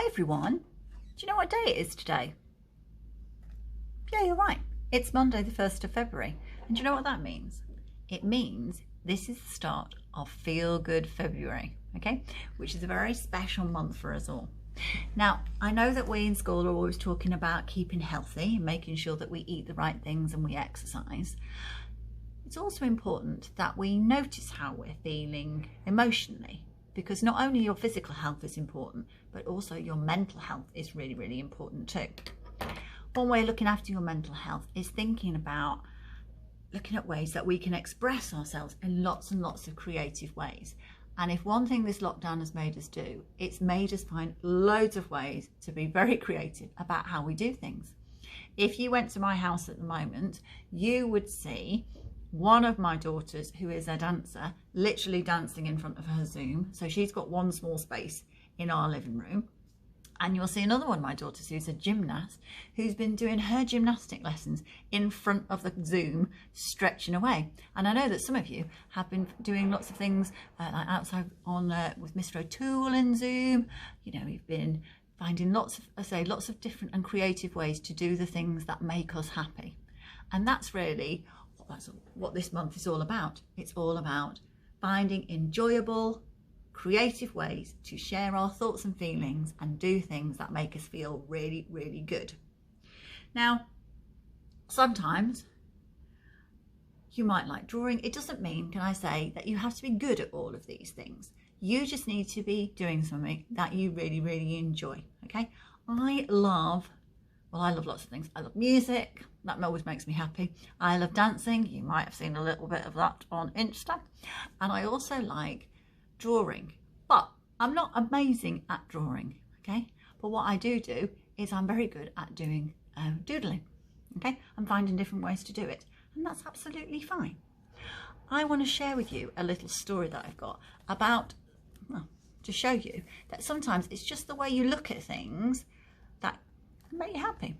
Hi everyone. Do you know what day it is today? Yeah, you're right. It's Monday the 1st of February. And do you know what that means? It means this is the start of Feel Good February, okay? Which is a very special month for us all. Now, I know that we in school are always talking about keeping healthy and making sure that we eat the right things and we exercise. It's also important that we notice how we're feeling emotionally, because not only your physical health is important, but also your mental health is really, really important too. One way of looking after your mental health is thinking about looking at ways that we can express ourselves in lots and lots of creative ways. And if one thing this lockdown has made us do, it's made us find loads of ways to be very creative about how we do things. If you went to my house at the moment, you would see one of my daughters, who is a dancer, literally dancing in front of her Zoom. So she's got one small space in our living room. And you'll see another one of my daughters who's a gymnast, who's been doing her gymnastic lessons in front of the Zoom, stretching away. And I know that some of you have been doing lots of things like outside on with Mr. O'Toole in Zoom. You know, you've been finding lots of different and creative ways to do the things that make us happy. And that's really what this month is all about. It's all about finding enjoyable, creative ways to share our thoughts and feelings and do things that make us feel really, really good. Now, sometimes you might like drawing. It doesn't mean, can I say, that you have to be good at all of these things. You just need to be doing something that you really, really enjoy, okay? I love lots of things. I love music. That always makes me happy. I love dancing. You might have seen a little bit of that on Insta. And I also like drawing. But I'm not amazing at drawing, okay? But what I do is I'm very good at doing doodling, okay? I'm finding different ways to do it. And that's absolutely fine. I want to share with you a little story that I've got about, well, to show you that sometimes it's just the way you look at things that make you happy.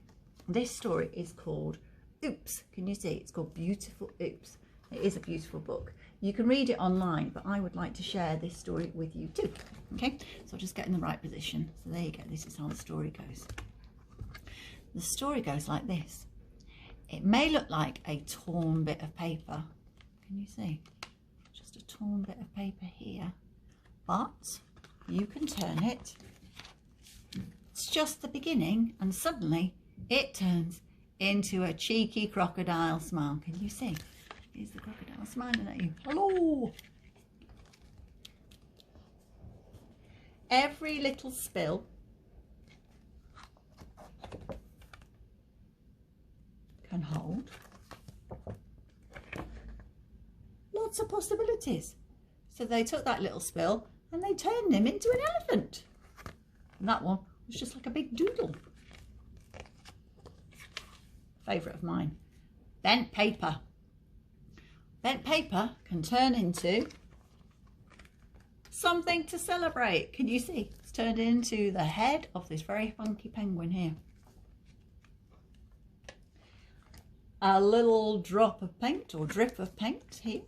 This story is called Oops. Can you see? It's called Beautiful Oops. It is a beautiful book. You can read it online, but I would like to share this story with you too. Okay, so I'll just get in the right position. So there you go. This is how the story goes. The story goes like this. It may look like a torn bit of paper. Can you see? Just a torn bit of paper here, but you can turn it. It's just the beginning, and suddenly it turns into a cheeky crocodile smile. Can you see? Here's the crocodile smiling at you. Hello! Every little spill can hold lots of possibilities. So they took that little spill and they turned him into an elephant. And that one was just like a big doodle. Favourite of mine. Bent paper. Bent paper can turn into something to celebrate. Can you see? It's turned into the head of this very funky penguin here. A little drop of paint or drip of paint here.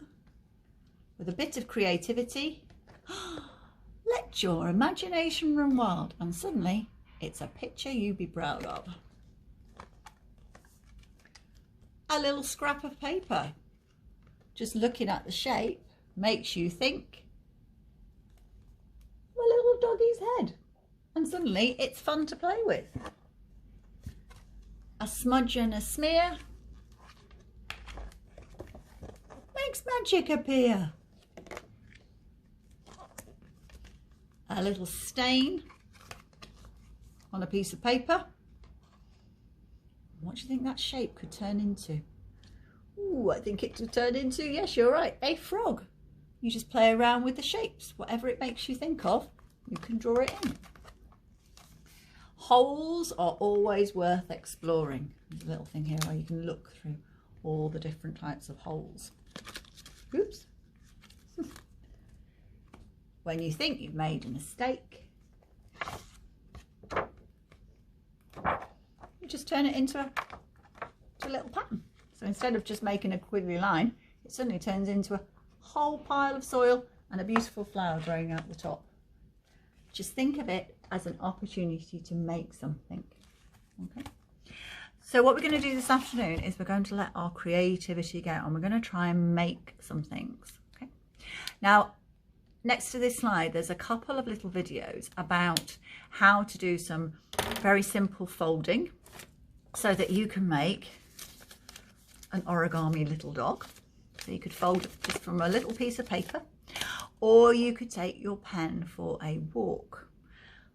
With a bit of creativity. Let your imagination run wild, and suddenly it's a picture you'd be proud of. A little scrap of paper. Just looking at the shape makes you think of a little doggy's head, and suddenly it's fun to play with. A smudge and a smear makes magic appear. A little stain on a piece of paper. What do you think that shape could turn into? Ooh, I think it could turn into, yes, you're right, a frog. You just play around with the shapes. Whatever it makes you think of, you can draw it in. Holes are always worth exploring. There's a little thing here where you can look through all the different types of holes. Oops. When you think you've made a mistake, you just turn it into a little pattern. So instead of just making a quiggly line, it suddenly turns into a whole pile of soil and a beautiful flower growing out the top. Just think of it as an opportunity to make something. Okay. So what we're going to do this afternoon is we're going to let our creativity go, and we're going to try and make some things. Okay. Now, next to this slide, there's a couple of little videos about how to do some very simple folding so that you can make an origami little dog. So you could fold it just from a little piece of paper, or you could take your pen for a walk.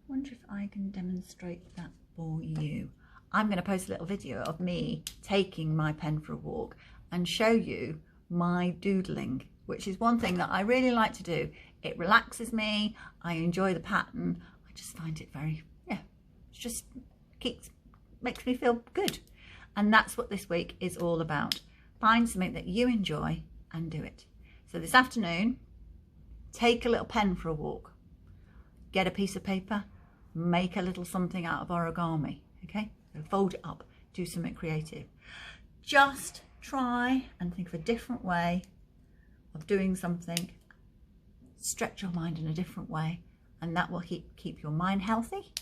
I wonder if I can demonstrate that for you. I'm going to post a little video of me taking my pen for a walk and show you my doodling, which is one thing that I really like to do. It relaxes me. I enjoy the pattern. I just find it very, it just makes me feel good. And that's what this week is all about. Find something that you enjoy and do it. So this afternoon, take a little pen for a walk. Get a piece of paper, make a little something out of origami, okay? So fold it up, do something creative. Just try and think of a different way of doing something. Stretch your mind in a different way, and that will keep your mind healthy.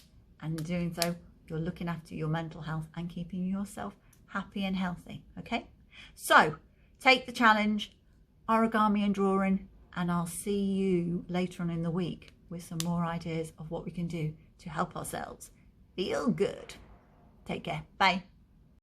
And in doing so, you're looking after your mental health and keeping yourself happy and healthy, okay? So take the challenge, origami and drawing, and I'll see you later on in the week with some more ideas of what we can do to help ourselves feel good. Take care. Bye.